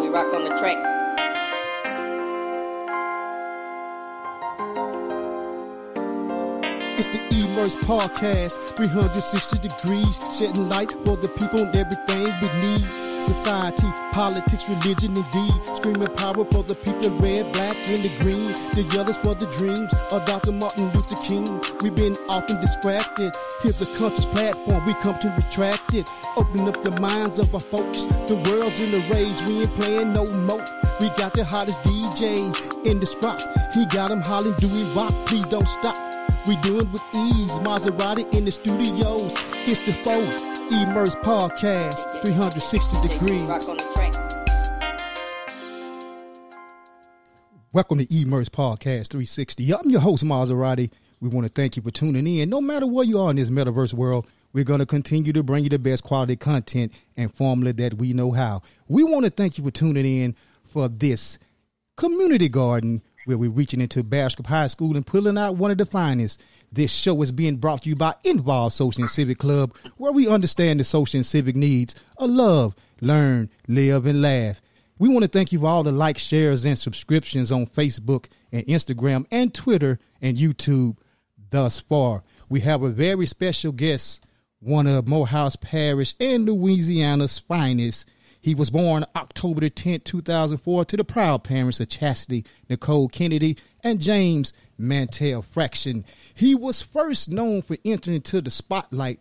we rock on the track. It's the Immerse Podcast, 360 degrees, shedding light for the people and everything we need. Society, politics, religion, and deed. Screaming power for the people, red, black, and the green. The yellows for the dreams of Dr. Martin Luther King. We've been often distracted. Here's a conscious platform, we come to retract it. Open up the minds of our folks. The world's in a rage, we ain't playing no more. We got the hottest DJ in the spot. He got him hollering, do we rock? Please don't stop. We do it with ease. Maserati in the studios. It's the Immerse Podcast, 360 degrees. Rock on the track. Welcome to Immerse Podcast 360. I'm your host, Maserati. We want to thank you for tuning in. No matter where you are in this metaverse world, we're going to continue to bring you the best quality content and formula that we know how. We want to thank you for tuning in for this community garden where we're reaching into Bastrop High School and pulling out one of the finest. This show is being brought to you by Involved Social and Civic Club, where we understand the social and civic needs of love, learn, live, and laugh. We want to thank you for all the likes, shares, and subscriptions on Facebook and Instagram and Twitter and YouTube thus far. We have a very special guest, one of Morehouse Parish and Louisiana's finest. He was born October the 10th, 2004 to the proud parents of Chastity Nicole Kennedy and James Mantell Fraction. He was first known for entering into the spotlight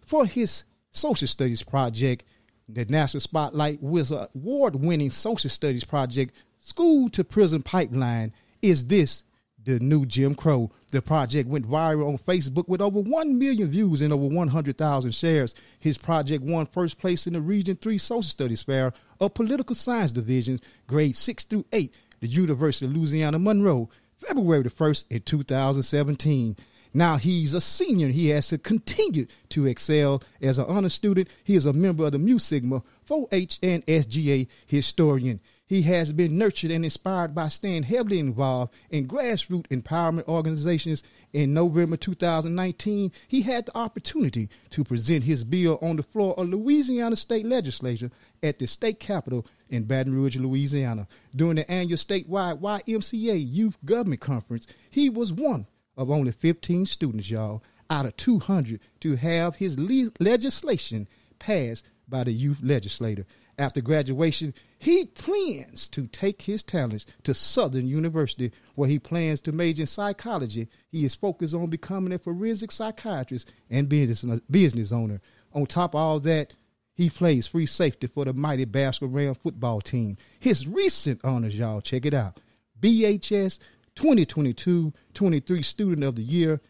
for his social studies project. The National Spotlight was an award-winning social studies project, School to Prison Pipeline. Is this the new Jim Crow? The project went viral on Facebook with over 1 million views and over 100,000 shares. His project won first place in the Region 3 Social Studies Fair of Political Science Division, grades 6 through 8, the University of Louisiana Monroe, February the 1st in 2017. Now he's a senior. He has to continue to excel as an honor student. He is a member of the Mu Sigma 4H and SGA historian. He has been nurtured and inspired by staying heavily involved in grassroots empowerment organizations. In November 2019, he had the opportunity to present his bill on the floor of Louisiana State Legislature at the state capitol in Baton Rouge, Louisiana. During the annual statewide YMCA Youth Government Conference, he was one of only 15 students, y'all, out of 200 to have his legislation passed by the youth legislator. After graduation, he plans to take his talents to Southern University, where he plans to major in psychology. He is focused on becoming a forensic psychiatrist and business owner. On top of all that, he plays free safety for the mighty Bastrop Ram football team. His recent honors, y'all, check it out: BHS 2022-23 Student of the Year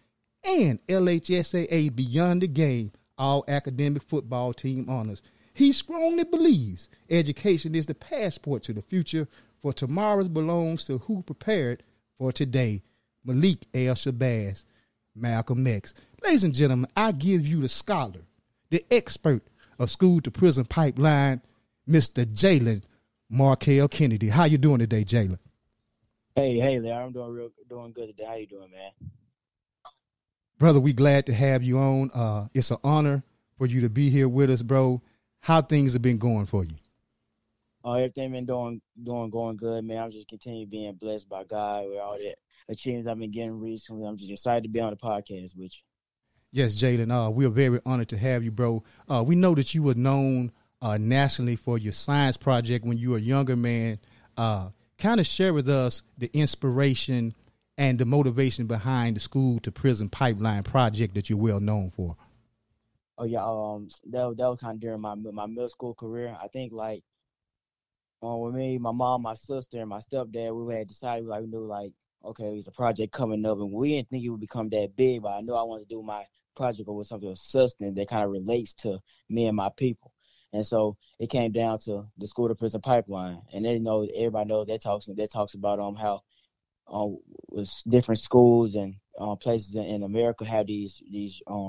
and LHSAA Beyond the Game All Academic Football Team honors. He strongly believes education is the passport to the future, for tomorrow belongs to who prepared for today. Malik El Shabazz, Malcolm X. Ladies and gentlemen, I give you the scholar, the expert of School to Prison Pipeline, Mr. Jalen Markel Kennedy. How you doing today, Jalen? Hey there. I'm doing good today. How you doing, man? Brother, we glad to have you on. It's an honor for you to be here with us, bro. How things have been going for you? Everything been going good, man. I'm just continuing being blessed by God with all the achievements I've been getting recently. I'm just excited to be on the podcast with you. Yes, Jalen. We are very honored to have you, bro. We know that you were known nationally for your science project when you were a younger man. Kind of share with us the inspiration and the motivation behind the School to Prison Pipeline project that you're well known for. Oh yeah, that was kind of during my middle school career. I think like with me, my mom, my sister, and my stepdad, we had decided we knew okay, it's a project coming up, and we didn't think it would become that big, but I knew I wanted to do my project with something of substance that kind of relates to me and my people. And so it came down to the School to Prison Pipeline, and then everybody knows that talks about how with different schools and places in America have these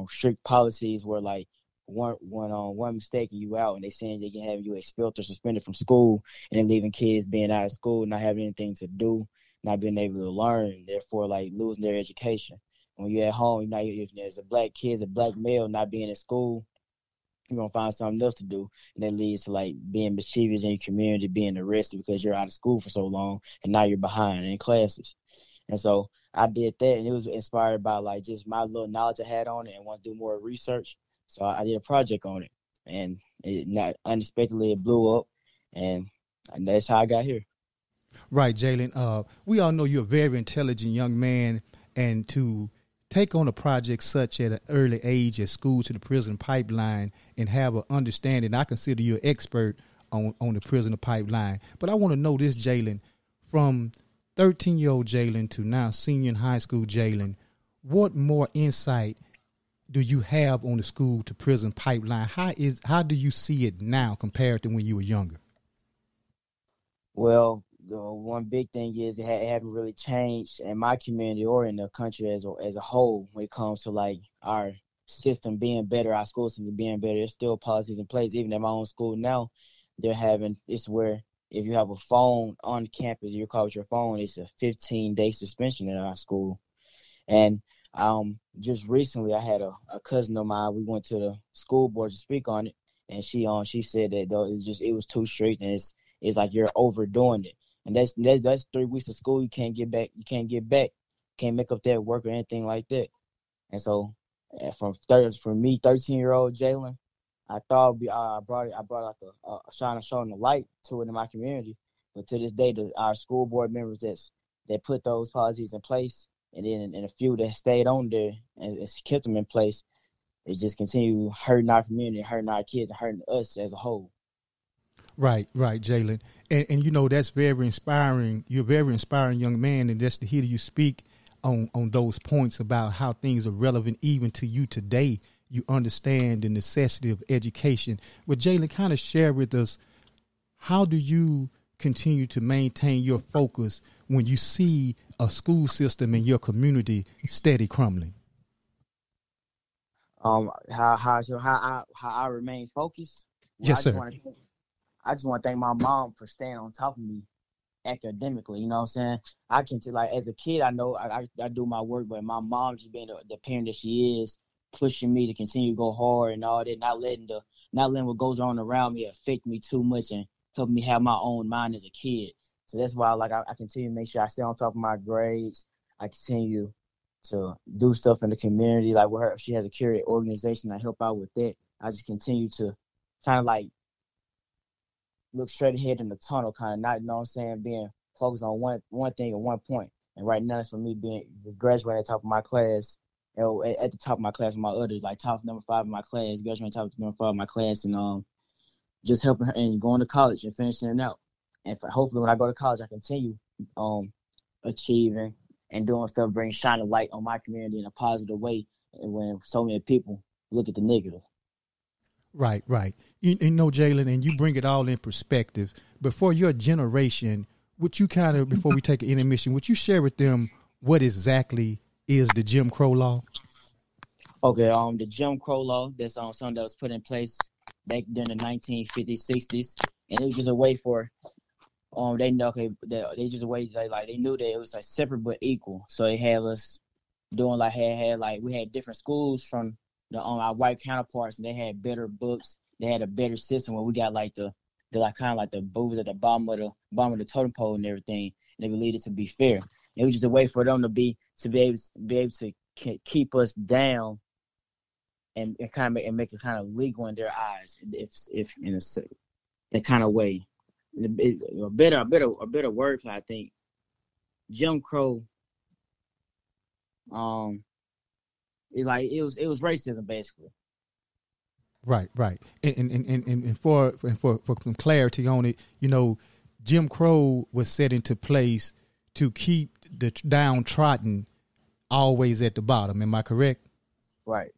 strict policies where like one mistake and you out, and they saying they can have you expelled or suspended from school, and then leaving kids being out of school, not having anything to do, not being able to learn, therefore like losing their education. When you're at home, if there's a black male not being in school, you're gonna find something else to do, and that leads to like being mischievous in your community, being arrested because you're out of school for so long, and now you're behind in classes. And so I did that, and it was inspired by like just my little knowledge I had on it, and want to do more research. So I did a project on it, and it not unexpectedly it blew up, and that's how I got here. Right, Jalen. We all know you're a very intelligent young man, and to take on a project such at an early age as school to the prison pipeline and have an understanding, I consider you an expert on the prison pipeline. But I want to know this, Jalen, from 13-year-old Jalen to now senior in high school Jalen, what more insight do you have on the school to prison pipeline? How do you see it now compared to when you were younger? Well, one big thing is it haven't really changed in my community or in the country as a whole when it comes to like our system being better, our school system being better. There's still policies in place. Even at my own school now, it's where if you have a phone on campus, you're caught with your phone, it's a 15-day suspension in our school. And just recently, I had a cousin of mine. We went to the school board to speak on it, and she said that though it was too strict, and it's like you're overdoing it. And that's 3 weeks of school you can't get back. You can't make up that work or anything like that. And so, for me, 13-year-old Jalen, I thought I brought like a shining the light to it in my community. But to this day, our school board members that put those policies in place, and then and a few that stayed on there and kept them in place, it just continued hurting our community, hurting our kids, and hurting us as a whole. Right, Jalen. And you know, that's very inspiring. You're a very inspiring young man, and just to hear you speak on those points about how things are relevant even to you today. You understand the necessity of education. But Jalen, kind of share with us, how do you continue to maintain your focus when you see a school system in your community steady crumbling? How I remain focused? Well, Yes, sir. I just want to thank my mom for staying on top of me academically. You know what I'm saying? I can tell, like, as a kid, I know I do my work, but my mom just being the parent that she is, pushing me to continue to go hard and all that, not letting what goes on around me affect me too much and help me have my own mind as a kid. So that's why I continue to make sure I stay on top of my grades. I continue to do stuff in the community. Like with her, she has a charity organization. I help out with that. I just continue to kind of like look straight ahead in the tunnel, kind of not, you know what I'm saying, being focused on one thing at one point. And right now, for me, being graduating at the top of my class, at the top of my class with my others, like top number 5 in my class, graduating top number 5 in my class, and just helping her and going to college and finishing it out. And hopefully when I go to college, I continue achieving and doing stuff, bring shine a light on my community in a positive way, and when so many people look at the negative. Right. You know, Jalen, and you bring it all in perspective. But for your generation, would you kind of, before we take an intermission, would you share with them what exactly is the Jim Crow law? Okay, the Jim Crow law, that's something that was put in place back during the 1950s, 60s, and it was just a way for they know, okay, they just a way they knew that it was like separate but equal. So they had us doing like we had different schools from our white counterparts, and they had better books. They had a better system where we got like the like kind of like the boobs at the bottom of the totem pole and everything, and they believed it to be fair. It was just a way for them to be able to keep us down and kind of make it kind of legal in their eyes, if in a that kind of way. A better wordplay, I think. Jim Crow, it's like it was racism basically. Right. And for some clarity on it, you know, Jim Crow was set into place to keep the downtrodden always at the bottom. Am I correct? Right.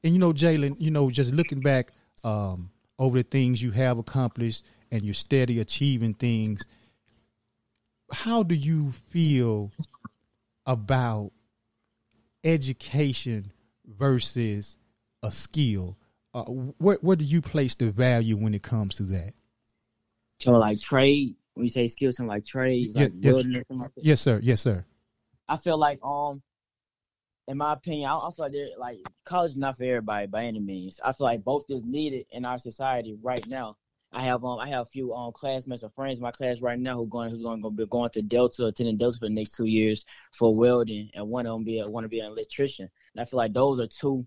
And you know, Jalen, you know, just looking back over the things you have accomplished and you're steady achieving things, how do you feel about education versus a skill? Where do you place the value when it comes to that? So like trade, when you say skills, something like trade, like building or something like that? Yes, sir. I feel like in my opinion, I feel like college is not for everybody by any means. I feel like both is needed in our society right now. I have a few classmates or friends in my class right now who's going to be going to Delta, attending Delta for the next 2 years for welding, and one of them want to be an electrician. And I feel like those are two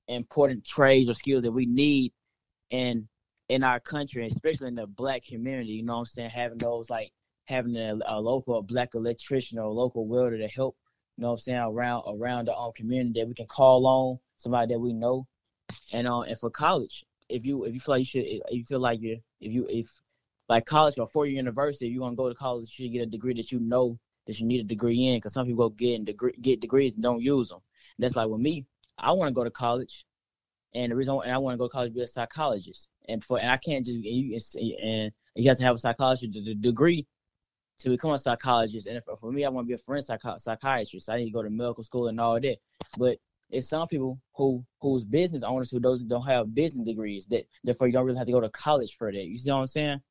important trades or skills that we need in our country, especially in the Black community. You know what I'm saying? Having those, like having a local Black electrician or a local welder to help. You know what I'm saying, around the community that we can call on, somebody that we know. And for college, if you feel like college or 4-year university, if you want to go to college, you should get a degree that you know that you need a degree in, because some people go get degrees and don't use them. And that's like with me. I want to go to college, and the reason I want to go to college is be a psychologist. And I can't just and you have to have a psychology degree to become a psychologist. And for me, I want to be a forensic psychiatrist. I need to go to medical school and all that. But it's some people who's business owners who don't have business degrees, that therefore you don't really have to go to college for that. You see what I'm saying?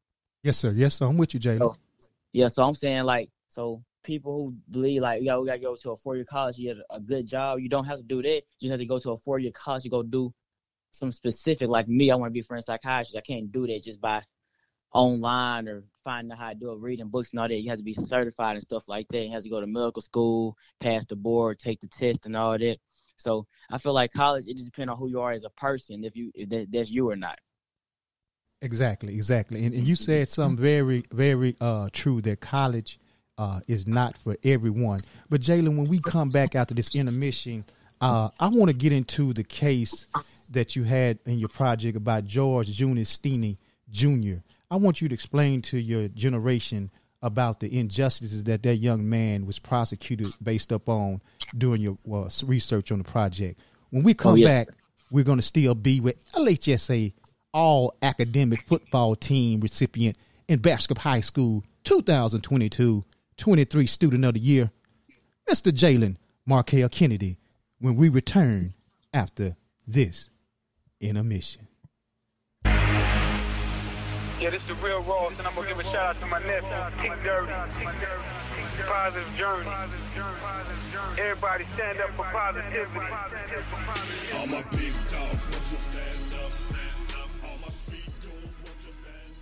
Yes, sir. Yes, sir. I'm with you, Jalen. So I'm saying, so people who believe we gotta go to a 4-year college, you get a good job. You don't have to do that. You just have to go to a 4-year college to go do some specific. Like me, I want to be a forensic psychiatrist. I can't do that just by online or finding out how to do it, reading books and all that. You have to be certified and stuff like that. You have to go to medical school, pass the board, take the test and all that. So I feel like college, it just depends on who you are as a person, if that's you or not. Exactly. And you said something very, very true, that college is not for everyone. But Jalen, when we come back after this intermission, I want to get into the case that you had in your project about George Junior Steeney Jr. I want you to explain to your generation about the injustices that young man was prosecuted based upon doing your research on the project. When we come back, we're going to still be with LHSAA All Academic Football Team recipient in Bascom High School 2022-23 Student of the Year, Mr. Jalen Markel Kennedy, when we return after this intermission. Yeah, this is the real Ross, and I'm going to give a shout out to my nephew, T Dirty. Positive journey. Everybody stand up for positivity. All my big dogs want you stand up. All my street dudes want you stand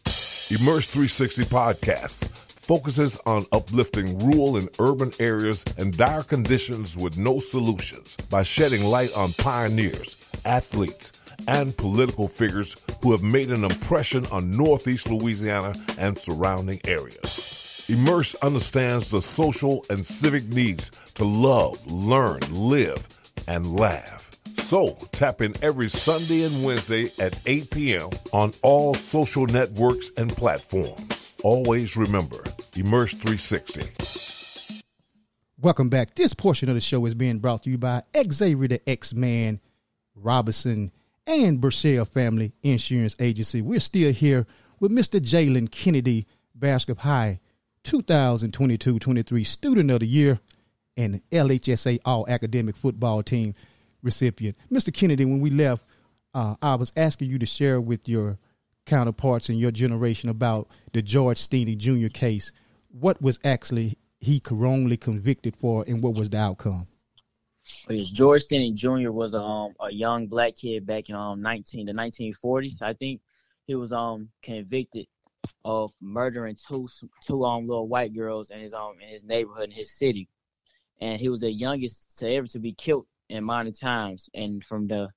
up. Immerse 360 Podcast focuses on uplifting rural and urban areas and dire conditions with no solutions by shedding light on pioneers, athletes, and political figures who have made an impression on Northeast Louisiana and surrounding areas. Immerse understands the social and civic needs to love, learn, live, and laugh. So tap in every Sunday and Wednesday at 8 p.m. on all social networks and platforms. Always remember, Immerse 360. Welcome back. This portion of the show is being brought to you by Xavier the X-Man, Robinson, and Burchell Family Insurance Agency. We're still here with Mr. Jalen Kennedy, Bascom High 2022-23 Student of the Year and LHSAA All Academic Football Team recipient. Mr. Kennedy, when we left, I was asking you to share with your counterparts in your generation about the George Steeney Jr. case. What was actually he wrongly convicted for, and what was the outcome? Yes, George Steeney Jr. was a young Black kid back in the 1940s. I think he was convicted of murdering two little white girls in his neighborhood in his city, and he was the youngest to ever to be killed in modern times. And from the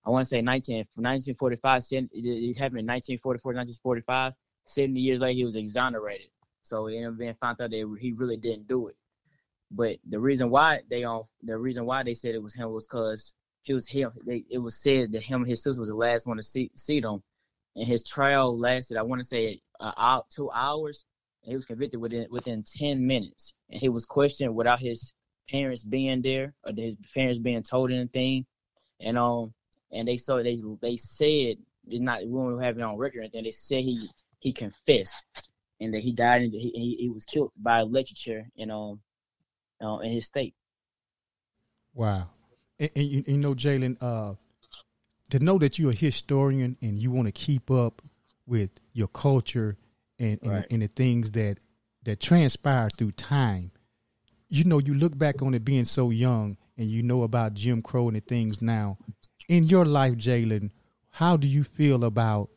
1945, it happened in 1944, 1945. 70 years later, he was exonerated. So it ended up being found out that he really didn't do it. But the reason why they said it was him was because it was him. It was said that him and his sister was the last one to see them, and his trial lasted, I want to say, 2 hours. And he was convicted within 10 minutes, and he was questioned without his parents being there or his parents being told anything. And they said we don't have it on record or anything. They said he confessed, and that he died and he was killed by electrocution in his state. Wow. And you know, Jalen, to know that you're a historian and you want to keep up with your culture and the things that transpire through time, you know, you look back on it being so young and you know about Jim Crow and the things now. In your life, Jalen, how do you feel about,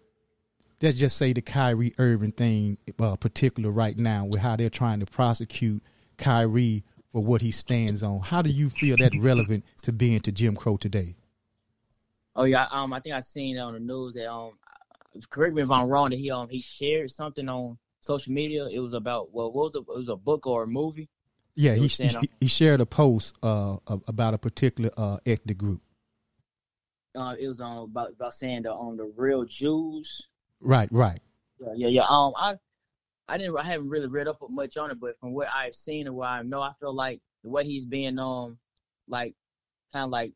let's just say, the Kyrie Irving thing, particular right now, with how they're trying to prosecute Kyrie for what he stands on? How do you feel that relevant to being to Jim Crow today? Oh yeah, I think I seen on the news that correct me if I'm wrong, that he shared something on social media. It was about it was a book or a movie. Yeah, he shared a post about a particular ethnic group. It was about saying the real Jews. Right. Yeah. I haven't really read up much on it, but from what I've seen and what I know, I feel like the way he's being like kind of like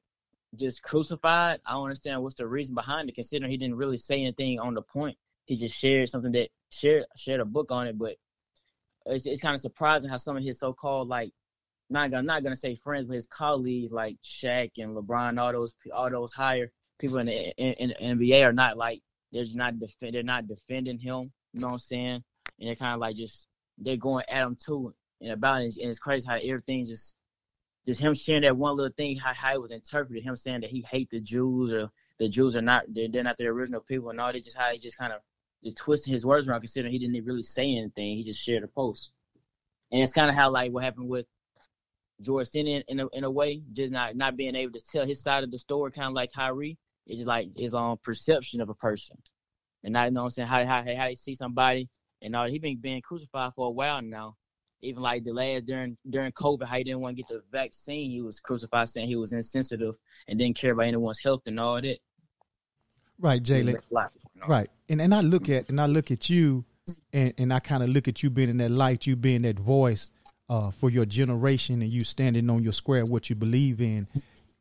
just crucified. I don't understand what's the reason behind it, considering he didn't really say anything on the point. He just shared something that shared a book on it, but it's kind of surprising how some of his so-called, like, I'm not gonna say friends, but his colleagues like Shaq and LeBron, all those higher people in the NBA are not like they're not defending him. You know what I'm saying? And they're kind of like they're going at him too and about it. And it's crazy how everything just him sharing that one little thing, how it was interpreted. Him saying that he hate the Jews, or the Jews are not they're not the original people, and all that. Just how he just kind of twisting his words around, considering he didn't really say anything. He just shared a post. And it's kind of how like what happened with George Sennett in a way, just not being able to tell his side of the story, kind of like Kyrie. It's just like his own perception of a person, and not, you know what I'm saying, how they see somebody. And he been being crucified for a while now. Even like the last during COVID, how he didn't want to get the vaccine, he was crucified, saying he was insensitive and didn't care about anyone's health and all that. Right, Jalen. Right, and I look at you, and I kind of look at you being in that light, you being that voice for your generation, and you standing on your square, what you believe in,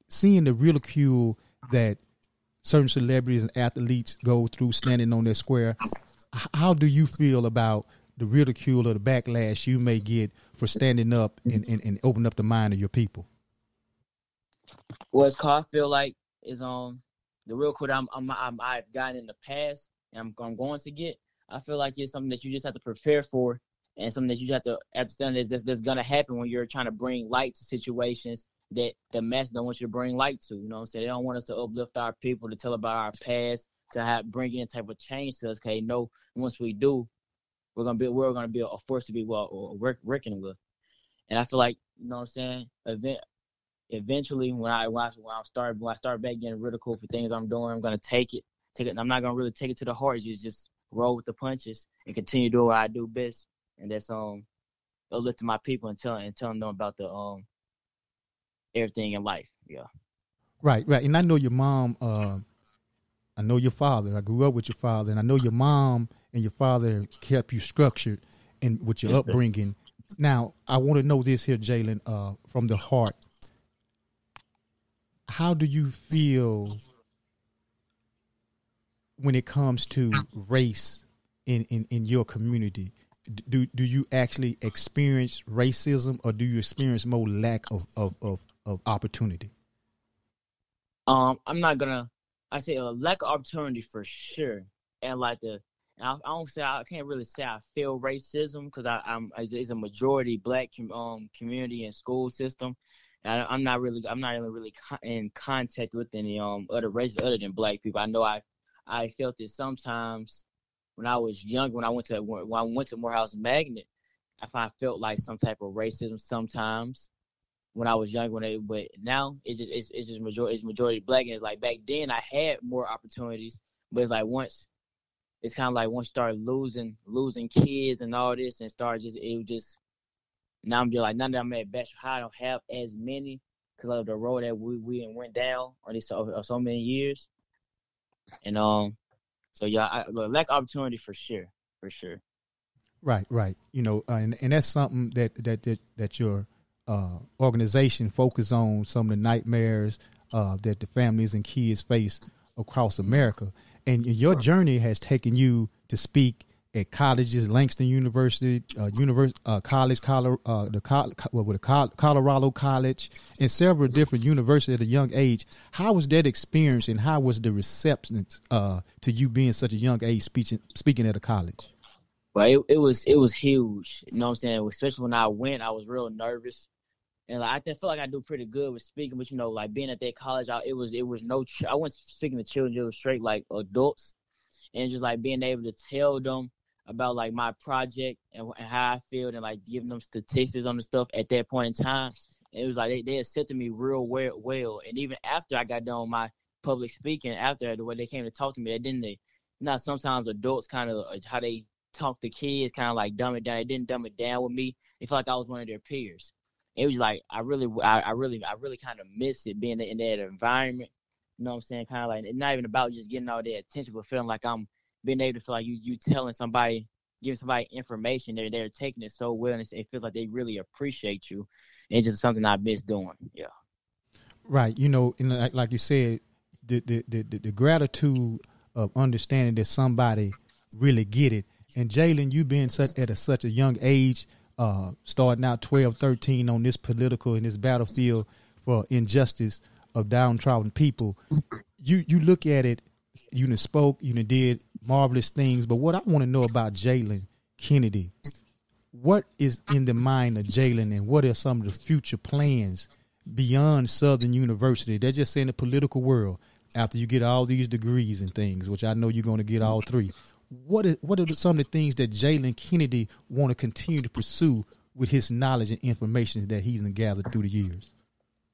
seeing the ridicule that certain celebrities and athletes go through standing on their square. How do you feel about the ridicule or the backlash you may get for standing up and opening up the mind of your people? Well, it's called, I feel like, is the real quote I've gotten in the past, and I'm going to get. I feel like it's something that you just have to prepare for, and something that you just have to understand that's going to happen when you're trying to bring light to situations that the mass don't want you to bring light to. You know what I'm saying? They don't want us to uplift our people, to tell about our past, to bring in type of change to us. Okay, no, once we do, we're gonna be a force to be reckoning with. And I feel like, you know what I'm saying, eventually when I start back getting ridiculed for things I'm doing, I'm gonna take it. I'm not gonna really take it to the heart. Just roll with the punches and continue doing what I do best, and that's uplifting my people and telling them about the everything in life. Yeah. Right. And I know your mom. I know your father. I grew up with your father, and I know your mom and your father kept you structured and with your upbringing. Now, I want to know this here, Jalen, from the heart. How do you feel when it comes to race in your community? Do you actually experience racism, or do you experience more lack of opportunity? I say a lack of opportunity for sure, and I can't really say I feel racism, because it's a majority black community and school system, and I'm not really in contact with any other races other than black people. I know I felt it sometimes when I was young, when I went to Morehouse Magnet. I felt like some type of racism sometimes when I was young, but now it's just majority black, and it's like back then I had more opportunities, but it's like once you start losing kids and all this, and now I'm just like, now that I'm at Bachelor High, I don't have as many because of the road that we went down on these so many years, and so yeah, lack of opportunity for sure. Right. You know, and that's something that your organization focus on, some of the nightmares that the families and kids face across America. And your journey has taken you to speak at colleges, Langston University, Colorado College, and several different universities at a young age. How was that experience, and how was the reception to you being such a young age speaking at a college? Well, it was huge. You know what I'm saying? Especially when I went, I was real nervous. And like, I feel like I do pretty good with speaking, but like being at that college, I wasn't speaking to children; it was straight like adults, and just like being able to tell them about like my project and how I feel, and like giving them statistics on the stuff at that point in time. It was like they accepted me real well, and even after I got done with my public speaking, after the way they came to talk to me, sometimes adults kind of how they talk to kids, kind of like dumb it down. They didn't dumb it down with me. They felt like I was one of their peers. It was like I really kind of miss it being in that environment. You know what I'm saying? Kind of like it's not even about just getting all their attention, but feeling like I'm being able to feel like you telling somebody, giving somebody information. They're taking it so well, and it feels like they really appreciate you. And it's just something I miss doing. Yeah. Right. And like you said, the gratitude of understanding that somebody really get it. And Jalen, you being at such a young age, starting out 12, 13 on this political and this battlefield for injustice of downtrodden people, you look at it, you done spoke, you done did marvelous things. But what I want to know about Jalen Kennedy, what is in the mind of Jalen, and what are some of the future plans beyond Southern University? They're just saying the political world, after you get all these degrees and things, which I know you're going to get all three. What are some of the things that Jalen Kennedy want to continue to pursue with his knowledge and information that he's gathered through the years?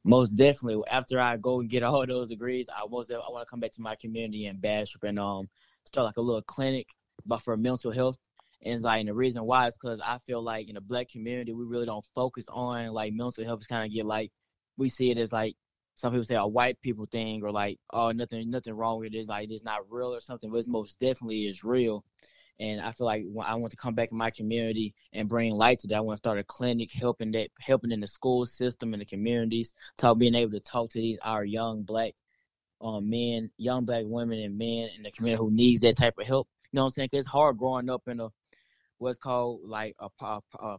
Most definitely. After I go and get all those degrees, I want to come back to my community in Bastrop and start like a little clinic, but for mental health. And it's like, and the reason why is because I feel like in the Black community, we really don't focus on like mental health. Is kind of get like, we see it as like some people say a white people thing, or like, oh, nothing wrong with it. It's like it's not real or something, but it's most definitely is real. And I feel like I want to come back in my community and bring light to that. I want to start a clinic helping in the school system and the communities, being able to talk to our young Black men, young Black women and men in the community who needs that type of help. You know what I'm saying? 'Cause it's hard growing up in what's called like a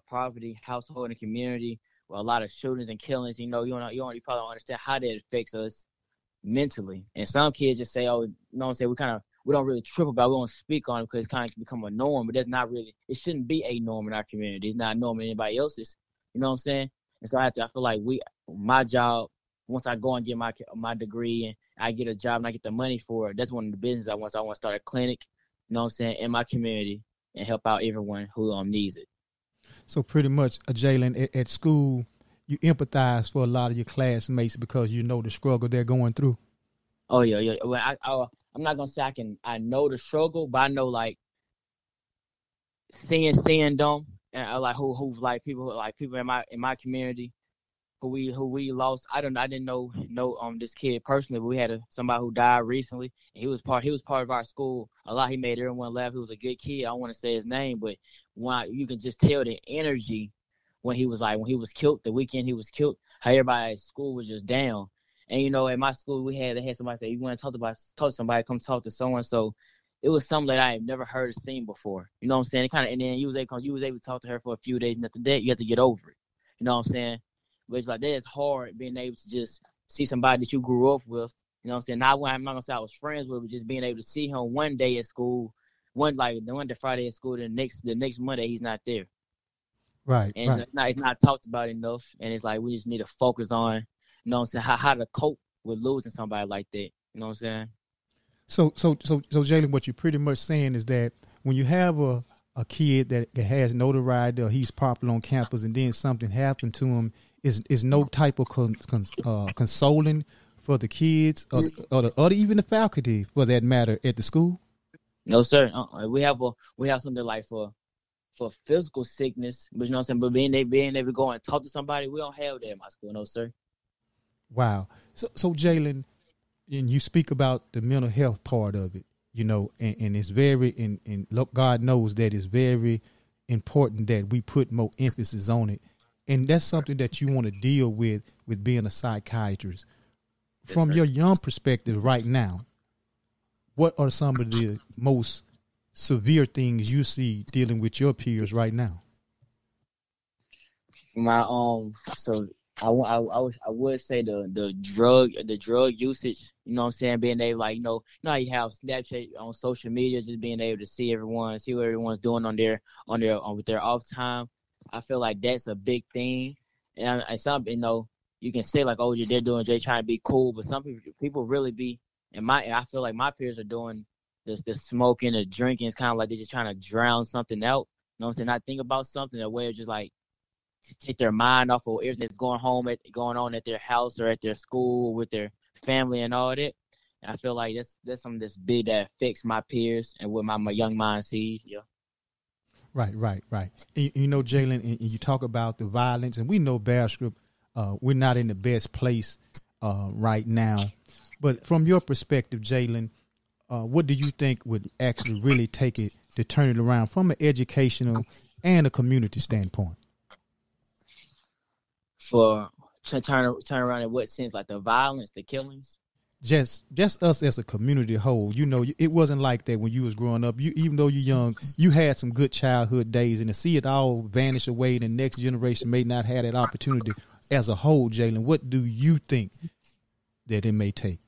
poverty household in the community with a lot of shootings and killings. You probably don't understand how that affects us mentally. And some kids just say, oh, you know what I'm saying? We don't really trip about it. We don't speak on it because it's kind of become a norm, but that's not really, it shouldn't be a norm in our community. It's not a norm in anybody else's. You know what I'm saying? And so I feel like my job, once I go and get my degree and I get a job and I get the money for it, that's one of the business I want. So I want to start a clinic, you know what I'm saying, in my community and help out everyone who needs it. So pretty much, Jalen, at school, you empathize for a lot of your classmates because you know the struggle they're going through. Oh yeah. Well, I'm not gonna say I know the struggle, but I know like seeing them and like who like people in my community who we lost. I didn't know this kid personally, but we had somebody who died recently, and he was part of our school a lot. He made everyone laugh. He was a good kid. I don't want to say his name, but you can just tell the energy when he was killed, the weekend he was killed, how everybody at school was just down. And at my school they had somebody say, you want to talk to somebody, come talk to so and so. It was something that I had never heard or seen before. You know what I'm saying? And then you was able to talk to her for a few days, and after that you have to get over it. You know what I'm saying? But it's like that is hard, being able to just see somebody that you grew up with. You know what I'm saying? I'm not gonna say I was friends with, but just being able to see him one day at school, one Friday at school, the next Monday he's not there. Right. And right. It's not talked about enough, and it's like we just need to focus on, you know what I'm saying, how to cope with losing somebody like that. You know what I'm saying? So Jalen, what you're pretty much saying is that when you have a kid that has notoriety or he's popular on campus, and then something happened to him, is no type of consoling for the kids or even the faculty, for that matter, at the school? No, sir. We have something like for physical sickness, but you know what I'm saying. But being able to go and talk to somebody, we don't have that at my school. No, sir. Wow. So Jalen, and you speak about the mental health part of it, and it's very, and look, God knows that it's very important that we put more emphasis on it. And that's something that you want to deal with being a psychiatrist. From your young perspective right now, what are some of the most severe things you see dealing with your peers right now? So I would say the drug usage. You know what I'm saying? Being able, like, how you have Snapchat on social media, just being able to see what everyone's doing on with their off time. I feel like that's a big thing. And some, you can say like, oh, they're trying to be cool, but some people really be. I feel like my peers are doing this smoking, the drinking. It's kind of like they're just trying to drown something out. You know what I'm saying? Not think about something, a way of just like to take their mind off of everything that's going on at their house or at their school with their family and all that. And I feel like that's something that's big that affects my peers and what my young mind sees. Yeah. Right. And, Jalen, and you talk about the violence, and we know Bastrop, we're not in the best place right now. But from your perspective, Jalen, what do you think would actually really take it to turn it around from an educational and a community standpoint? For to turn around in what sense? Like the violence, the killings? Just us as a community whole. It wasn't like that when you was growing up. Even though you're young, you had some good childhood days, and to see it all vanish away, the next generation may not have that opportunity. As a whole, Jalen, what do you think that it may take?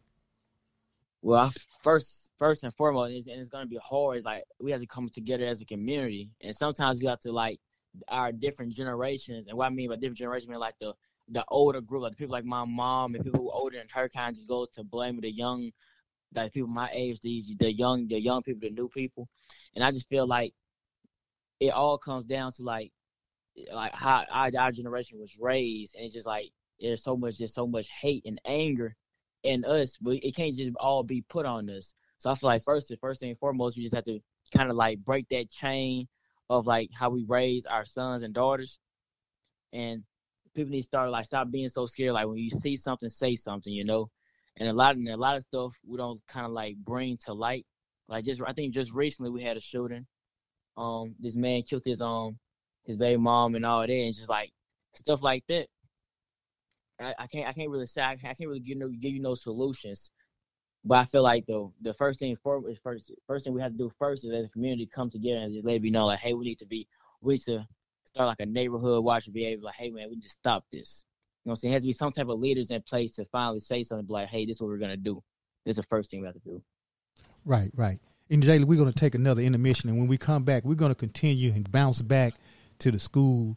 Well, first and foremost, and it's going to be hard, is like we have to come together as a community. And sometimes we have to, like, our different generations. And what I mean by different generations, I mean like the older group, like the people like my mom and people who are older than her, kind of just goes to blame the young, like people my age, the young people, the new people. And I just feel like it all comes down to like how our generation was raised, and it's just like there's so much hate and anger in us, but it can't just all be put on us. So I feel like first thing and foremost, we just have to kind of like break that chain of like how we raise our sons and daughters, and people need to stop being so scared. Like when you see something, say something, And a lot of stuff we don't kind of like bring to light. Like I think just recently we had a shooting. This man killed his baby mom and all that, and just like stuff like that. I can't really say I can't really give you no solutions, but I feel like the first thing we have to do first is as a community come together and just let it be known, like, hey, we need to start like a neighborhood watch and be able to, like, hey man, we need to stop this. You know what I'm saying? There has to be some type of leaders in place to finally say something, like, hey, this is what we're gonna do. This is the first thing we have to do. Right. And Jalen, we're gonna take another intermission, and when we come back, we're gonna continue and bounce back to the school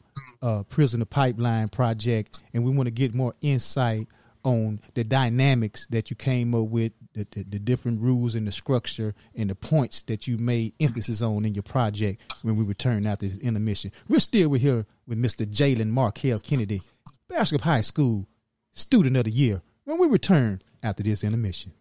prisoner pipeline project, and we want to get more insight on the dynamics that you came up with, the different rules and the structure and the points that you made emphasis on in your project when we return after this intermission. We're still here with Mr. Jalen Markell Kennedy, Bastrop High School Student of the Year, when we return after this intermission.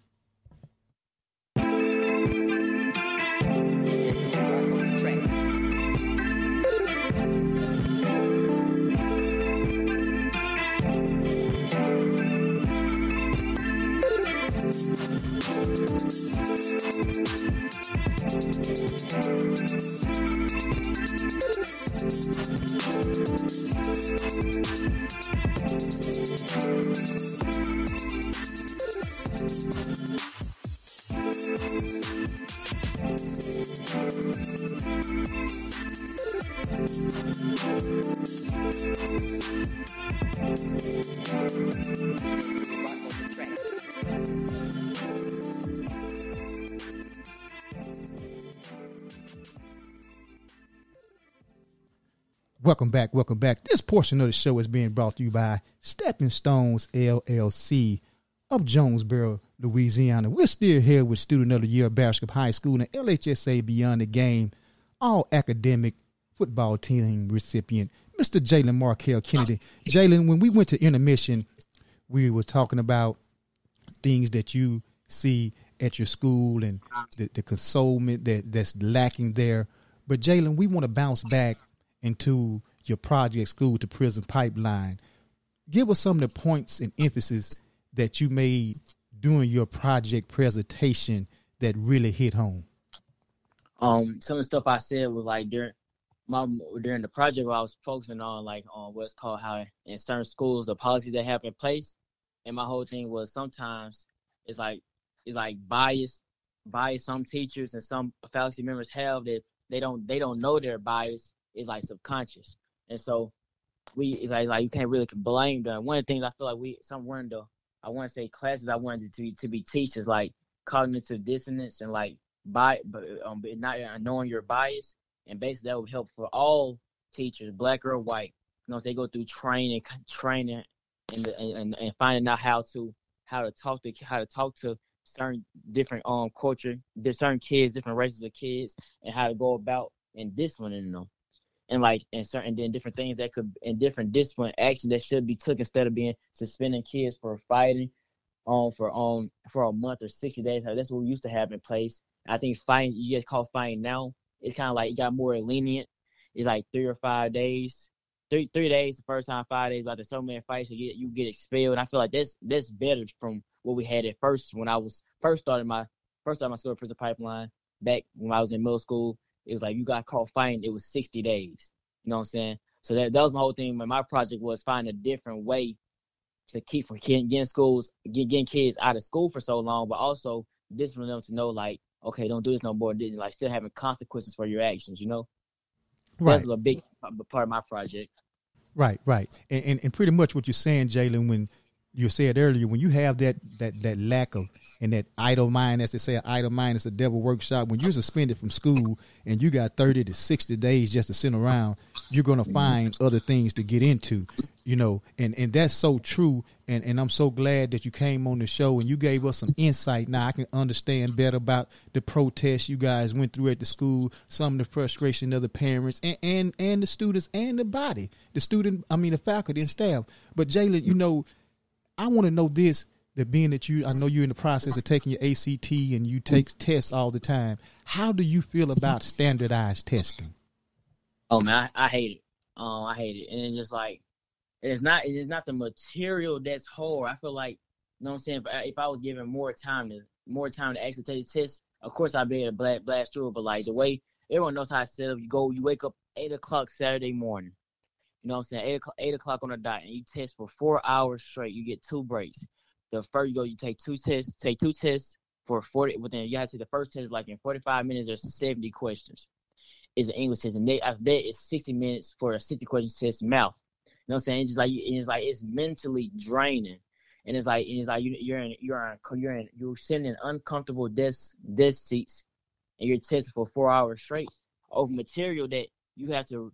Welcome back. This portion of the show is being brought to you by Stepping Stones LLC of Jonesboro, Louisiana. We're still here with Student of the Year, Bastrop High School, and LHSAA Beyond the Game, all academic football team recipient, Mr. Jalen Markell Kennedy. Jalen, when we went to intermission, we were talking about things that you see at your school and the consolement that's lacking there. But Jalen, we want to bounce back into your project, School to Prison Pipeline. Give us some of the points and emphasis that you made during your project presentation that really hit home. Some of the stuff I said was like during the project where I was focusing on, like, on what's called how in certain schools the policies they have in place, and my whole thing was sometimes it's like bias some teachers and some faculty members have that they don't know their bias. Is like subconscious, and so it's like you can't really blame them. One of the things I feel like I want to say classes I wanted to be teachers, like cognitive dissonance and like not knowing your bias, and basically that would help for all teachers, black or white, they go through training, and finding out how to talk to certain different culture, there's certain kids, different races of kids, and how to go about and disciplining them, and then different things that could in different discipline action that should be took instead of being suspending kids for fighting for a month or 60 days. That's what we used to have in place. I think you get called fighting now. It's kind of like it got more lenient. It's like 3 or 5 days. 3 days the first time, 5 days. After so many fights, you get expelled. And I feel like that's better from what we had at first when I was first started my school at Prison Pipeline back when I was in middle school. It was like you got caught fighting. It was 60 days. You know what I'm saying? So that was my whole thing. My project was find a different way to keep from getting kids out of school for so long, but also discipline them to know, like, okay, don't do this no more. Like, still having consequences for your actions, you know? Right. That's a big part of my project. Right. And pretty much what you're saying, Jalen, when you said earlier, when you have that lack of and that idle mind, as they say, idle mind is a devil workshop. When you're suspended from school and you got 30 to 60 days just to sit around, you're going to find other things to get into, you know, and that's so true. And I'm so glad that you came on the show and you gave us some insight. Now I can understand better about the protests you guys went through at the school, some of the frustration of the parents and the students and the body, the faculty and staff. But Jalen, you know, I want to know this, that being that I know you're in the process of taking your ACT and you take tests all the time. How do you feel about standardized testing? Oh man, I hate it. I hate it. And it's just like, it is not the material that's hard. I feel like, you know what I'm saying? If I was given more time to actually take the test, of course I'd be able to blast through it. But like the way everyone knows how to set up, you wake up 8 o'clock Saturday morning. You know what I'm saying? 8 o'clock on the dot, and you test for 4 hours straight. You get 2 breaks. The first you take 2 tests. Take 2 tests for 40. But then you have to take the first test like in 45 minutes. There's 70 questions. It's an English test, and after that it's 60 minutes for a 60 question test math. You know what I'm saying? It's mentally draining, and it's like you're sitting in uncomfortable desk seats, and you're testing for 4 hours straight over material that you have to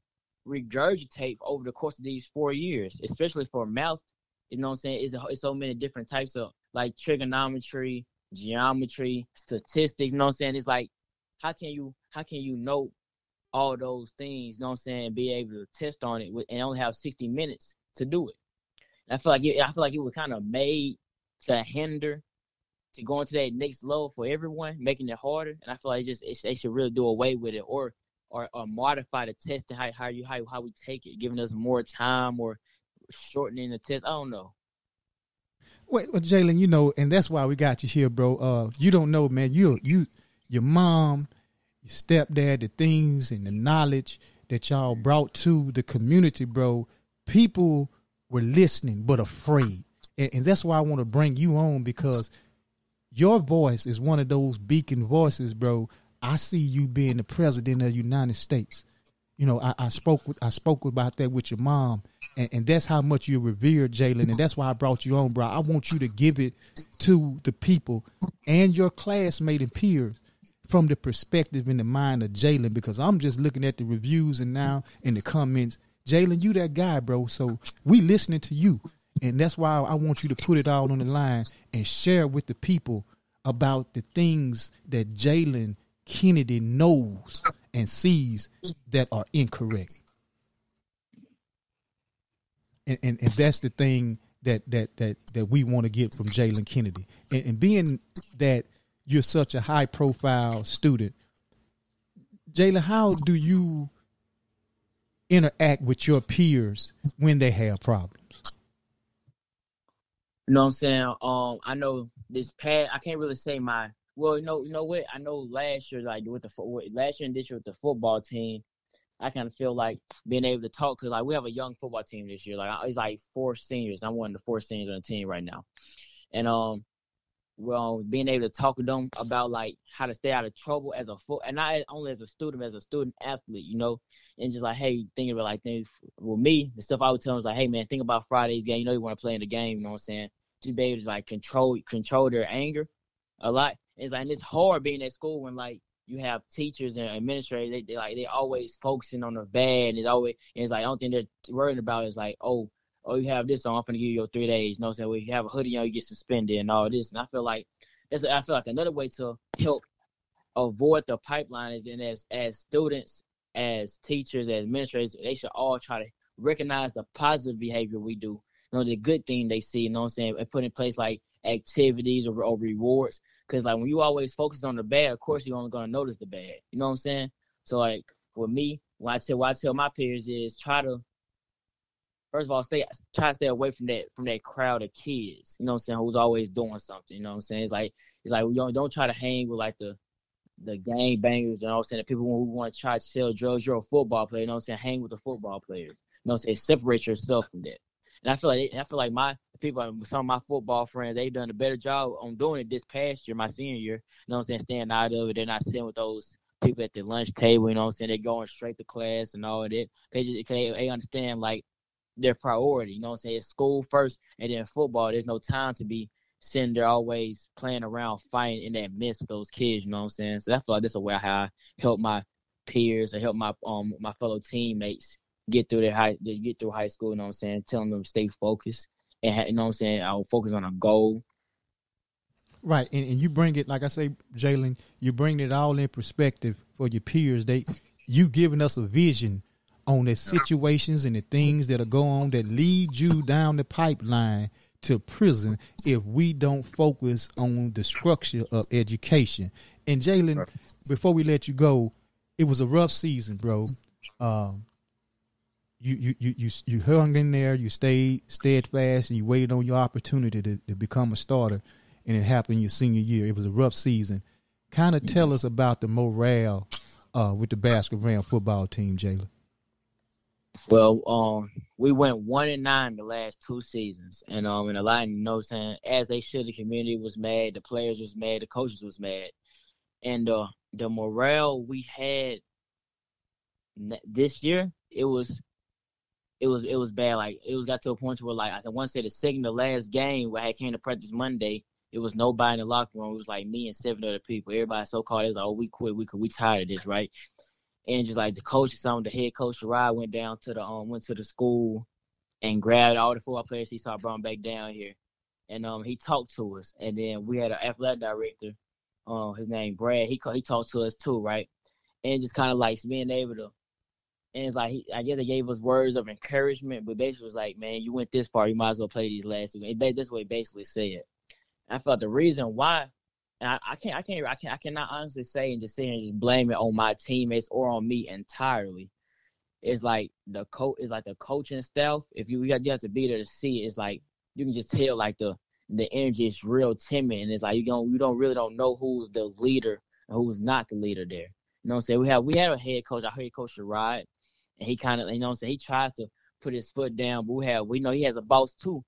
regurgitate over the course of these 4 years, especially for math. You know what I'm saying? It's so many different types of like trigonometry, geometry, statistics. You know what I'm saying? It's like how can you know all those things? You know what I'm saying? And be able to test on it and only have 60 minutes to do it. And I feel like it was kind of made to hinder to go into that next level for everyone, making it harder. And I feel like they should really do away with it or modify the test and how we take it, giving us more time or shortening the test. I don't know. Well, Jalen, you know, and that's why we got you here, bro. You don't know, man. Your mom, your stepdad, the things and the knowledge that y'all brought to the community, bro. People were listening but afraid, and that's why I want to bring you on, because your voice is one of those beacon voices, bro. I see you being the president of the United States. You know, I spoke about that with your mom, and that's how much you're revered, Jalen, and that's why I brought you on, bro. I want you to give it to the people and your classmate and peers from the perspective and the mind of Jalen, because I'm just looking at the reviews and now in the comments. Jalen, you that guy, bro. So we listening to you, and that's why I want you to put it all on the line and share with the people about the things that Jalen Kennedy knows and sees that are incorrect. And that's the thing that we want to get from Jalen Kennedy. And being that you're such a high profile student, Jalen, how do you interact with your peers when they have problems? You know what I'm saying? I know this past, I can't really say you know what? I know last year, like last year and this year with the football team, I kind of feel like being able to talk, because like we have a young football team this year. Like it's like 4 seniors. I'm one of the 4 seniors on the team right now, and being able to talk to them about like how to stay out of trouble as and not only as a student athlete, you know, and just like, hey, thinking about like things with me, the stuff I would tell them is like, hey man, think about Friday's game. You know, you want to play in the game. You know what I'm saying? Just be able to like control their anger a lot. It's like, and it's hard being at school when like you have teachers and administrators, they always focusing on the bad, and it's like, the only thing they're worried about is like, oh, you have this on, I'm finna give you your 3 days. You know what I'm saying? Well, you have a hoodie on, you get suspended and all this. And I feel like another way to help avoid the pipeline is, and as students, as teachers, as administrators, they should all try to recognize the positive behavior we do. You know, the good thing they see, you know what I'm saying, and put in place like activities or rewards. Because like when you always focus on the bad, of course you're only gonna notice the bad. You know what I'm saying? So like with me, what I tell my peers is try to, first of all, try to stay away from that crowd of kids. You know what I'm saying? Who's always doing something. You know what I'm saying? It's like we don't try to hang with like the gang bangers. You know what I'm saying? The people who want to try to sell drugs. You're a football player. You know what I'm saying? Hang with the football players. You know what I'm saying? Separate yourself from that. And I feel like my people, some of my football friends, they've done a better job on doing it this past year, my senior year. You know what I'm saying? Staying out of it. They're not sitting with those people at the lunch table. You know what I'm saying? They're going straight to class and all of that. They understand like their priority. You know what I'm saying? It's school first, and then football. There's no time to be sitting there always playing around, fighting in that mess with those kids. You know what I'm saying? So I feel like this is a way how I help my peers and help my fellow teammates get through high school. You know what I'm saying? Telling them to stay focused and you know what I'm saying? I'll focus on a goal. Right, and you bring it, like I say, Jalen, you bring it all in perspective for your peers. You giving us a vision on the situations and the things that are going on that lead you down the pipeline to prison if we don't focus on the structure of education. And Jalen, before we let you go, it was a rough season, bro. You hung in there, you stayed steadfast, and you waited on your opportunity to become a starter, and it happened your senior year. It was a rough season. Kind of tell us about the morale with the basketball football team, Jalen. Well, we went 1-9 the last 2 seasons, and a lot, you know what I'm saying, as they should. The community was mad, the players was mad, the coaches was mad, and the morale we had this year, it was bad. Like it got to a point where, like I want to say, the second to last game where I came to practice Monday, it was nobody in the locker room. It was like me and 7 other people. Everybody so called. It was like, oh, we quit. We tired of this, right? And just like the coach or something, the head coach, Sherrod, went down to the school and grabbed all the football players he saw, brought them back down here. And he talked to us. And then we had an athletic director, his name Brad. He talked to us too, right? And just kind of like being able to, and it's like, I guess they gave us words of encouragement, but basically was like, man, you went this far, you might as well play these last 2 games. That's what he basically said. I felt the reason why, and I cannot honestly say and just sit here and just blame it on my teammates or on me entirely. It's like the coaching staff. If you have to be there to see it. It's like you can just tell like the energy is real timid, and it's like you don't really know who's the leader and who's not the leader there. You know what I'm saying? We had a head coach, our head coach Sherrod, and he kind of, you know what I'm saying, he tries to put his foot down, but we know he has a boss too.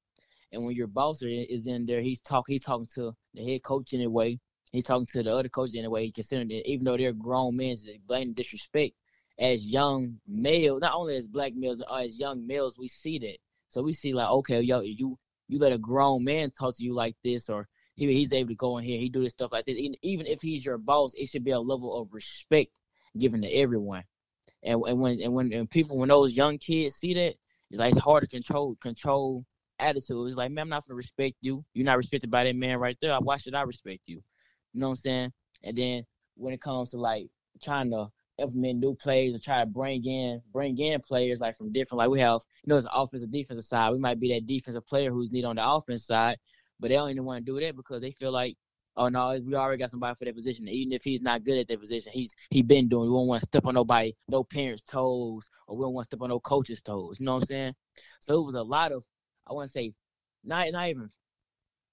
And when your boss is in there, he's talking to the head coach in a way. He's talking to the other coaches in a way. He considered it, even though they're grown men, they blatant disrespect. As young males, not only as black males, as young males, we see that. So we see like, okay, yo, you let a grown man talk to you like this, or he's able to go in here, he do this stuff like this. Even if he's your boss, it should be a level of respect given to everyone. And when those young kids see that, it's like it's hard to control attitude. It's like, man, I'm not gonna respect you. You're not respected by that man right there. Why should I respect you? You know what I'm saying? And then when it comes to like trying to implement new plays or try to bring in players like from different, like we have, you know, it's an offensive defensive side. We might be that defensive player who's needed on the offense side, but they don't even want to do that because they feel like, oh no, we already got somebody for that position. Even if he's not good at that position, he been doing. We don't want to step on nobody, no parents' toes, or we don't want to step on no coach's toes. You know what I'm saying? So it was a lot of, I want to say, not even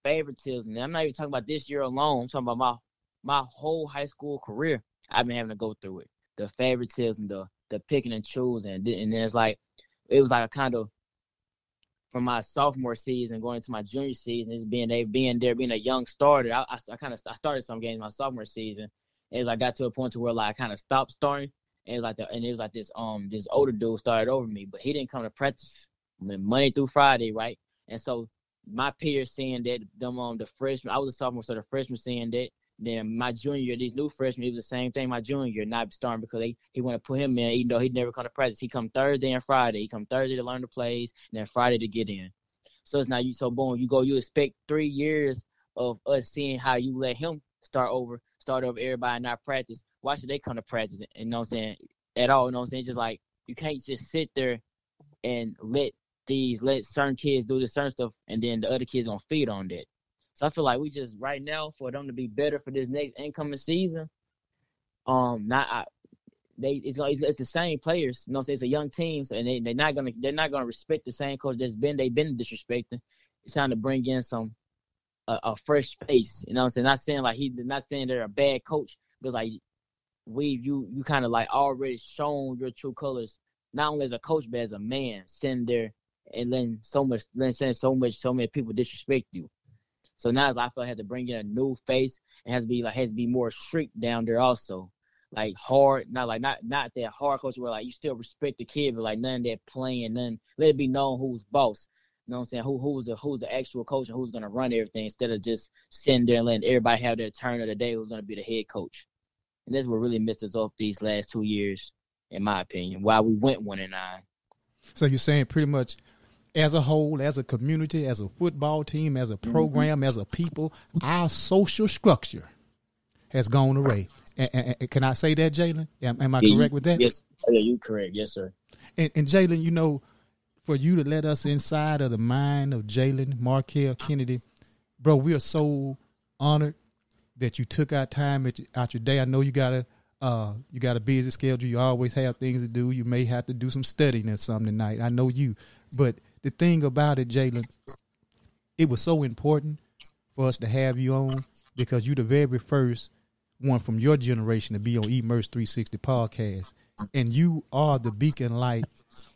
favoritism. I'm not even talking about this year alone. I'm talking about my whole high school career. I've been having to go through it. The favoritism, the picking and choosing, and then it's like it was like a kind of, from my sophomore season going into my junior season, is being a young starter. I started some games my sophomore season, and I got to a point to where like I kind of stopped starting, and it was like this older dude started over me, but he didn't come to practice Monday through Friday, right? And so my peers seeing that, the freshmen, I was a sophomore, so the freshmen seeing that, Then my junior year, these new freshmen, it was the same thing my junior year, not starting because he want to put him in, even though he never come to practice. He come Thursday and Friday. He come Thursday to learn the plays, and then Friday to get in. So it's not so boom, you expect 3 years of us seeing how you let him start over everybody and not practice. Why should they come to practice? And you know what I'm saying? At all, you know what I'm saying? Just like you can't just sit there and let certain kids do this certain stuff, and then the other kids gonna feed on that. So I feel like we just right now for them to be better for this next incoming season. It's the same players. You know, what I'm saying? It's a young team, so, and they're not gonna respect the same coach they've been disrespecting. It's time to bring in a fresh face. You know, what I'm saying? Not saying they're a bad coach, but like you kind of like already shown your true colors, not only as a coach but as a man, sitting there and letting so many people disrespect you. So now I feel like I have to bring in a new face. It has to be more strict down there also. Like hard, not that hard coach where like you still respect the kid, but like none of that playing, none. Let it be known who's boss. You know what I'm saying? Who's the actual coach and who's gonna run everything instead of just sitting there and letting everybody have their turn of the day. Who's gonna be the head coach? And that's what really missed us off these last 2 years, in my opinion. Why we went 1-9. So you're saying pretty much, as a whole, as a community, as a football team, as a program, as a people, our social structure has gone away. And can I say that, Jalen? Am I correct with that? Yes. Yeah, you're correct. Yes, sir. And Jalen, you know, for you to let us inside of the mind of Jalen Markell Kennedy, bro, we are so honored that you took our time out your day. I know you got a busy schedule. You always have things to do. You may have to do some studying or something tonight. I know you. But the thing about it, Jalen, it was so important for us to have you on because you're the very first one from your generation to be on Immerse 360 podcast. And you are the beacon light,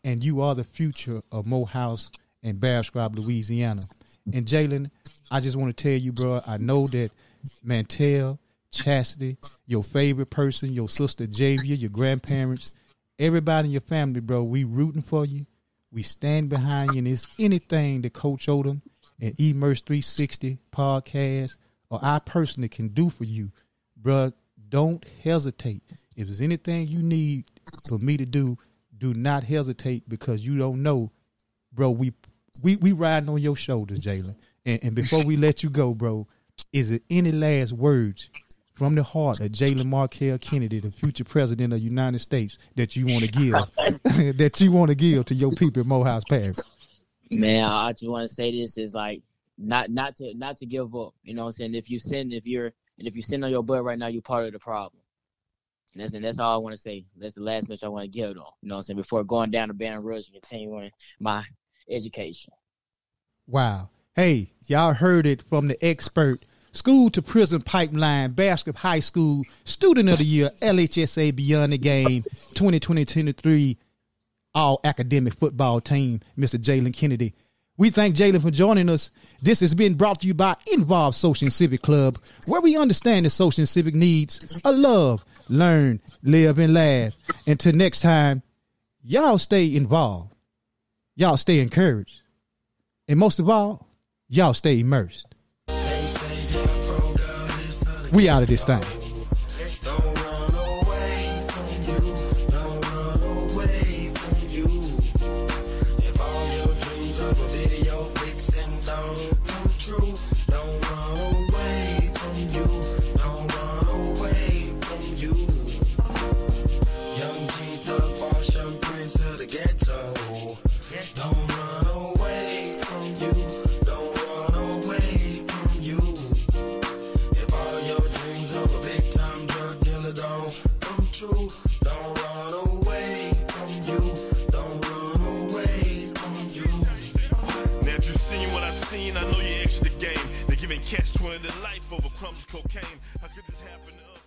and you are the future of Morehouse and Bastrop, Louisiana. And Jalen, I just want to tell you, bro, I know that Mantell, Chastity, your favorite person, your sister Javier, your grandparents, everybody in your family, bro, we rooting for you. We stand behind you, and it's anything that Coach Odom and Immerse 360 podcast or I personally can do for you, bro. Don't hesitate. If there's anything you need for me to do, do not hesitate because you don't know, bro. We riding on your shoulders, Jalen. And before we let you go, bro, is there any last words from the heart of Jalen Markell Kennedy, the future president of the United States, that you want to give to your people in Morehouse Parish? Man, I just want to say this is like not to give up. You know what I'm saying? If you're sitting on your butt right now, you're part of the problem. And that's all I want to say. That's the last message I want to give though. You know what I'm saying? Before going down to Baton Rouge and continuing my education. Wow. Hey, y'all heard it from the expert. School to Prison Pipeline, Bastrop High School, Student of the Year, LHSAA Beyond the Game, 2020-23 All Academic Football Team, Mr. Jalen Kennedy. We thank Jalen for joining us. This has been brought to you by Involved Social and Civic Club, where we understand the social and civic needs of love, learn, live, and laugh. Until next time, y'all stay involved. Y'all stay encouraged. And most of all, y'all stay immersed. We out of this thing. Catch 20 to life over crumbs of cocaine. How could this happen to us?